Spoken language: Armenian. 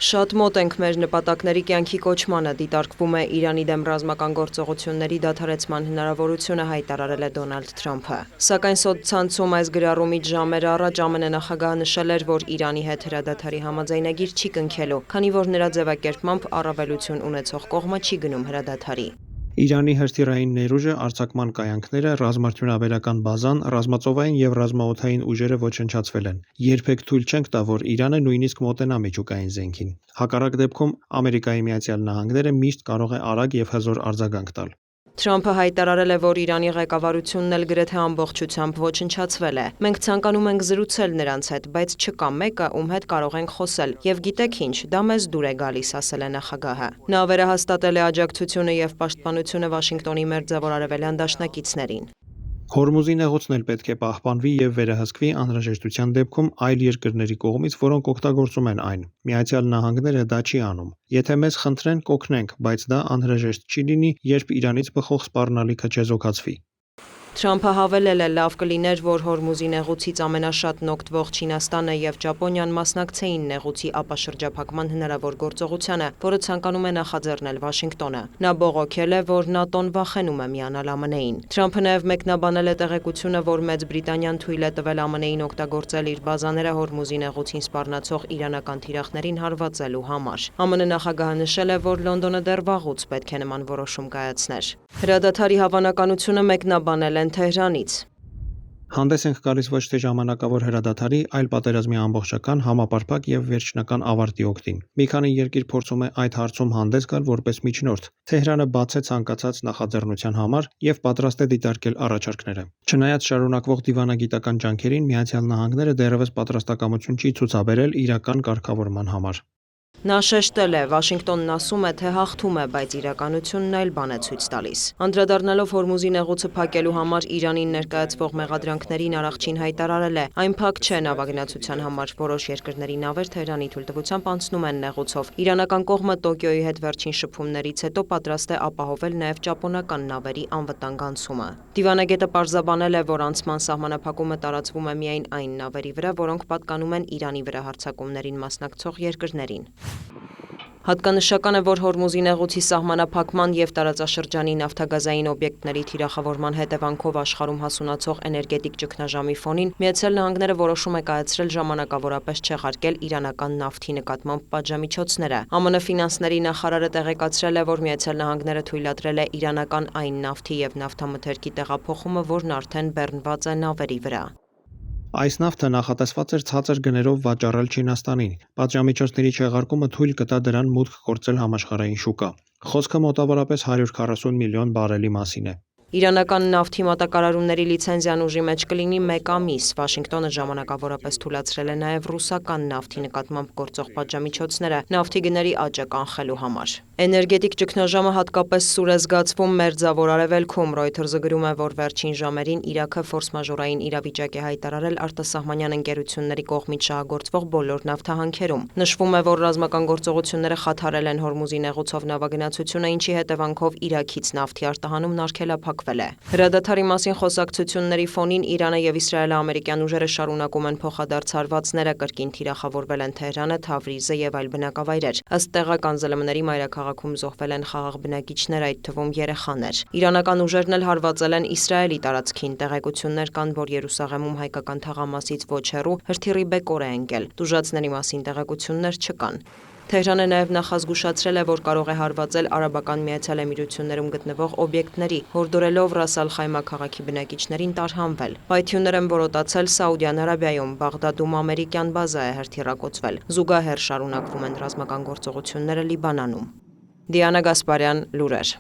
Շատ մոտ ենք մեր նպատակների կյանքի կոչմանը, դիտարկվում է Իրանի դեմ ռազմական գործողությունների դադարեցման հնարավորությունը, հայտարարել է Դոնալդ Թրամփը։ Սակայն սոցցանցում այս գրառումից ժամեր առաջ ԱՄՆ նախագահը նշել էր, որ Իրանի հետ հրադադարի համաձայնագիր չի կնքելու, քանի որ նրա ձևակերպմամբ առավելություն ունեցող կողմը չի գնում հրադադարի։ Իրանի հրթիռային ներուժը, արձակման կայանքները, ռազմարդյունաբերական բազան, ռազմածովային և ռազմաօդային ուժերը ոչնչացվել են։ Երբեք թույլ չենք տա, որ Իրանը նույնիսկ մոտենա միջուկային զենքին։ Հակառակ դեպքում ԱՄՆ-ը միշտ կարող է արագ և հզոր արձագանք տալ։ Թրամփը հայտարարել է, որ Իրանի ղեկավարությունն էլ գրեթե ամբողջությամբ ոչնչացվել է։ Մենք ցանկանում ենք զրուցել նրանց հետ, բայց չկա մեկը, ում հետ կարող ենք խոսել։ Եվ գիտեք ինչ, դա մեզ դուր է գալիս, ասել է նախագահը։ Նա վերահաստատել է աջակցությունը և պաշտպանությունը Վաշինգտոնի մերձավոր-արևելյան դաշնակիցներին։ Հորմուզի նեղուցն էլ պետք է պահպանվի և վերահսկվի անհրաժեշտության դեպքում այլ երկրների կողմից, որոնք օգտագործում են այն։ ԱՄՆ-ը դա չի անում։ Եթե մեզ խնդրեն, կօգնենք, բայց դա անհրաժեշտ չի լինի, երբ Իրանից բխող սպառնալիքը չեզոքացվի։ Թրամփը հավելել է, լավ կլիներ, որ Հորմուզի նեղուցից ամենաշատն օգտվող Չինաստանը և Ճապոնիան մասնակցեին նեղուցի ապաշրջափակման հնարավոր գործողությանը, որը ցանկանում է նախաձեռնել Վաշինգտոնը։ Նա բողոքել է, որ ՆԱՏՕ-ն վախենում է միանալ ԱՄՆ-ին։ Թրամփը նաև մեկնաբանել է տեղեկությունը, որ Մեծ Բրիտանիան թույլ է տվել ԱՄՆ-ին օգտագործել իր բազաները Հորմուզի նեղուցին սպառնացող իրանական թիրախներին հարվածելու համար։ ԱՄՆ նախագահը նշել է, որ Լոնդոնը դեռ վաղուց պետք է նման որոշում կայացներ։ Հրադադարի հավանականությունը մեկնաբանել են Թեհրանից։ Հանդես ենք գալիս ոչ թե ժամանակավոր հրադադարի, այլ պատերազմի ամբողջական, համապարփակ և վերջնական ավարտի օգտին։ Մի քանի երկիր փորձում է այդ հարցում հանդես գալ որպես միջնորդ։ Թեհրանը բաց է ցանկացած նախաձեռնության համար և պատրաստ է դիտարկել առաջարկները։ Չնայած շարունակվող դիվանագիտական ջանքերին, ԱՄՆ-ը դեռևս պատրաստակամություն չի ցուցաբերել իրական կարգավորման համար։ Նա շեշտել է, Վաշինգտոնն ասում է, թե հաղթում է, բայց իրականությունն այլ բան է ցույց տալիս։ Անդրադառնալով Հորմուզի նեղուցը փակելու համար Իրանին ներկայացվող մեղադրանքներին, Արաղչին հայտարարել է, այն փակ չէ նավագնացության համար, որոշ երկրների նավեր Թեհրանի թույլտվությամբ անցնում են նեղուցով։ Իրանական կողմը Տոկիոյի հետ վերջին շփումներից հետո պատրաստ է ապահովել նաև ճապոնական նավերի անվտանգ անցումը։ Դիվանագետը պարզաբանել է, որ անցման սահմանափակումը տարածվում է միայն այն նավերի վրա, որոնք պատկանում են Իրանի վրա հարձակումներին մասնակցող երկրներին։ Հատկանշական է, որ Հորմուզի նեղուցի սահմանափակման և տարածաշրջանի նավթագազային օբյեկտների թիրախավորման հետևանքով աշխարհում հասունացող էներգետիկ ճգնաժամի ֆոնին ԱՄՆ-ը որոշում է կայացրել ժամանակավորապես չեղարկել իրանական նավթի նկատմամբ պատժամիջոցները։ ԱՄՆ ֆինանսների նախարարը տեղեկացրել է, որ ԱՄՆ-ը թույլատրել է իրանական այն նավթի և նավթամթերքի տեղափոխումը, որն արդեն բեռնված է նավերի վրա։ Այս նավթը նախատեսված էր ցածր գներով վաճառել Չինաստանին։ Պատժամիջոցների չեղարկումը թույլ կտա դրան մուտք գործել համաշխարհային շուկա։ Խոսքը մոտավորապես 140 միլիոն բարելի մասին է։ Իրանական նավթի մատակարարումների լիցենզիան ուժի մեջ կլինի 1 ամիս։ Վաշինգտոնը ժամանակավորապես թույլատրել է նաև ռուսական նավթի նկատմամբ գործող պատժամիջոցները նավթի գների աճը կանխելու համար։ Էներգետիկ ճգնաժամը հատկապես սուր է զգացվում Մերձավոր Արևելքում։ Reuters-ը գրում է, որ վերջին ժամերին Իրաքը ֆորս-մաժորային իրավիճակ է հայտարարել արտասահմանյան ընկերությունների կողմից շահագործվող բոլոր նավթահանքերում։ Նշվում է, որ ռազմական գործողությունները խաթարել են Հորմուզի նեղուցով նավագնացությունը, ինչի հետևանքով Իրաքից նավթի արտահանումն արգելափակվել է։ Հրադադարի մասին խոսակցությունների ֆոնին Իրանը և Իսրայելը ամերիկյան ուժերը շարունակում են փոխադարձ հարվածները, կրկին թիրախավորվել են Թեհրանը, Թավրիզը և այլ բնակավայրեր։ Ըստ տեղական ԶԼՄ-ների մայրաքաղաքում զոհվել են խաղաղ բնակիչներ, այդ թվում երեխաներ։ Իրանական ուժերն էլ հարվածել են Իսրայելի տարածքին։ Տեղեկություններ կան, որ Երուսաղեմում հայկական թաղամասից ոչ հեռու հրթիռի բեկոր է ընկել։ Տուժածների մասին տեղեկություններ չկան։ Թեհրանը նաև նախազգուշացրել է, որ կարող է հարվածել Արաբական Միացյալ Էմիրություններում գտնվող օբյեկտների, հորդորելով Ռաս Ալ Խայմա քաղաքի բնակիչներին տարհանվել։ Պայթյուններ են որոտացել Սաուդյան Արաբիայում, Բաղդադում ամերիկյան բազա է հրթիռակոծվել։ Զուգահեռ շարունակվում են ռազմական գործողությունները Լիբանանում։ Դիանա Գասպարյան, լուրեր։